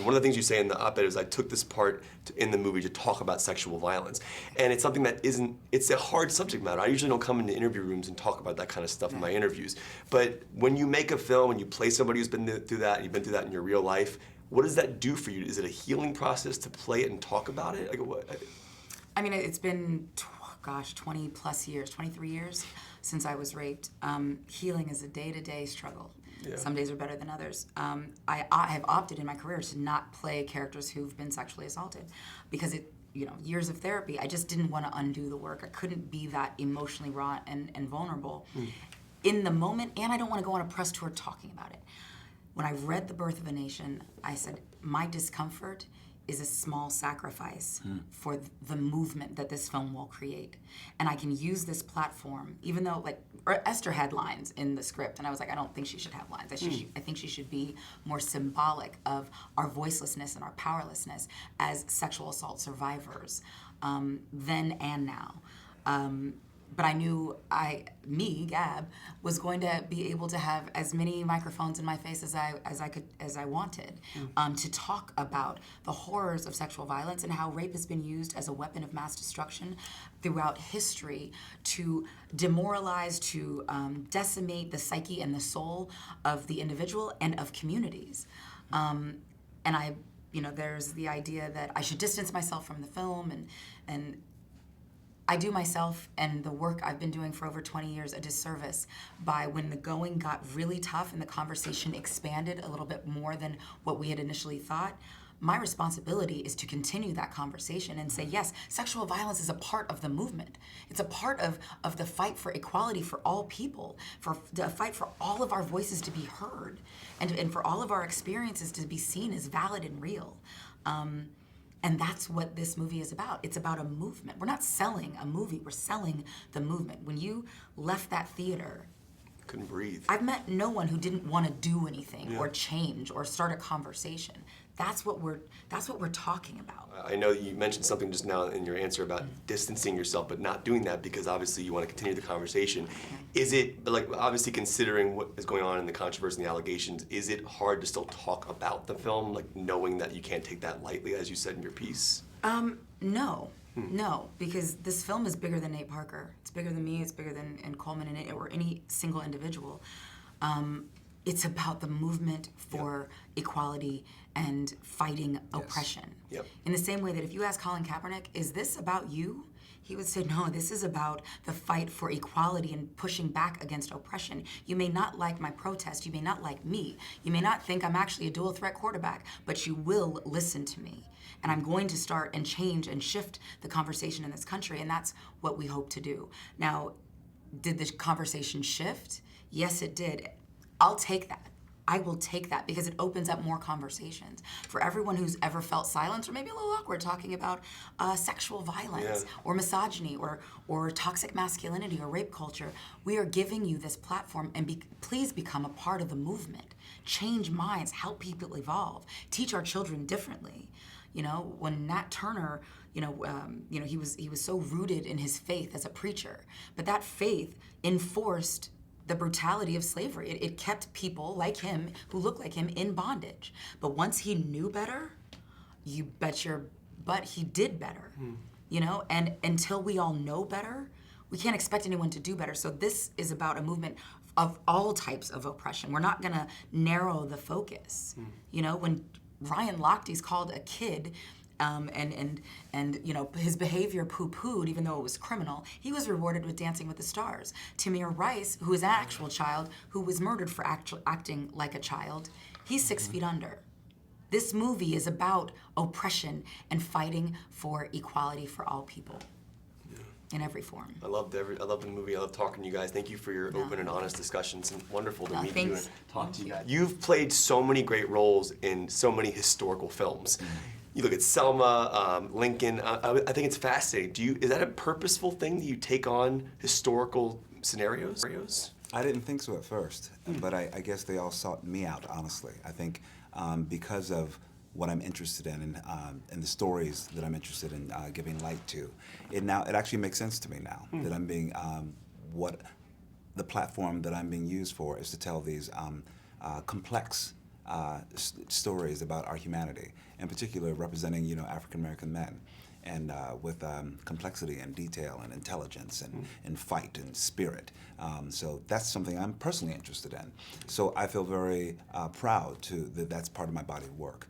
one of the things you say in the op-ed is I took this part in the movie to talk about sexual violence. And it's something that it's a hard subject matter. I usually don't come into interview rooms and talk about that kind of stuff in my interviews. But when you make a film and you play somebody who's been through that, and you've been through that in your real life, what does that do for you? Is it a healing process to play it and talk about it? Like, what? I mean, it's been, 20 plus years, 23 years since I was raped. Healing is a day-to-day struggle. Yeah. Some days are better than others. I have opted in my career to not play characters who've been sexually assaulted because years of therapy, I just didn't want to undo the work. I couldn't be that emotionally raw and vulnerable in the moment, and I don't want to go on a press tour talking about it. When I read The Birth of a Nation, I said, my discomfort is a small sacrifice for the movement that this film will create. And I can use this platform, even though, Esther had lines in the script, and I was like, I don't think she should have lines. I think she should be more symbolic of our voicelessness and our powerlessness as sexual assault survivors, then and now. But I knew Gab, was going to be able to have as many microphones in my face as I wanted, to talk about the horrors of sexual violence and how rape has been used as a weapon of mass destruction throughout history to demoralize, to decimate the psyche and the soul of the individual and of communities. And there's the idea that I should distance myself from the film and I do myself and the work I've been doing for over 20 years a disservice by when the going got really tough and the conversation expanded a little bit more than what we had initially thought. My responsibility is to continue that conversation and say, yes, sexual violence is a part of the movement. It's a part of the fight for equality for all people, for the fight for all of our voices to be heard, and for all of our experiences to be seen as valid and real. And that's what this movie is about. It's about a movement. We're not selling a movie, we're selling the movement. When you left that theater, couldn't breathe. I've met no one who didn't want to do anything or change or start a conversation. That's what we're talking about. I know you mentioned something just now in your answer about distancing yourself, but not doing that because obviously you want to continue the conversation. Is it, obviously considering what is going on in the controversy and the allegations, is it hard to still talk about the film, knowing that you can't take that lightly, as you said in your piece? No. No, because this film is bigger than Nate Parker. It's bigger than me, it's bigger than Colman or any single individual. It's about the movement for equality and fighting oppression. Yep. In the same way that if you ask Colin Kaepernick, is this about you? He would say, no, this is about the fight for equality and pushing back against oppression. You may not like my protest, you may not like me, you may not think I'm actually a dual threat quarterback, but you will listen to me. And I'm going to start and change and shift the conversation in this country, and that's what we hope to do. Now, did the conversation shift? Yes, it did. I'll take that. I will take that because it opens up more conversations. For everyone who's ever felt silence or maybe a little awkward talking about sexual violence or misogyny or toxic masculinity or rape culture, we are giving you this platform, and please become a part of the movement. Change minds, help people evolve, teach our children differently. When Nat Turner, he was so rooted in his faith as a preacher, but that faith enforced the brutality of slavery. It kept people like him, who looked like him, in bondage. But once he knew better, you bet your butt he did better. And until we all know better, we can't expect anyone to do better. So this is about a movement of all types of oppression. We're not gonna narrow the focus. When Ryan Lochte's called a kid and his behavior poo-pooed, even though it was criminal, he was rewarded with Dancing with the Stars. Tamir Rice, who is an actual child, who was murdered for acting like a child, he's 6 feet under. This movie is about oppression and fighting for equality for all people. In every form. I loved the movie. I love talking to you guys. Thank you for your open and honest discussions. It's wonderful to meet you and talk to you guys. You've played so many great roles in so many historical films. You look at Selma, Lincoln. I think it's fascinating. Is that a purposeful thing that you take on historical scenarios? I didn't think so at first, but I guess they all sought me out, honestly. I think because of what I'm interested in and the stories that I'm interested in giving light to. It actually makes sense to me now that I'm being, what the platform that I'm being used for is to tell these complex stories about our humanity, in particular representing African American men, and with complexity and detail and intelligence and fight and spirit. So that's something I'm personally interested in. So I feel very proud that that's part of my body of work.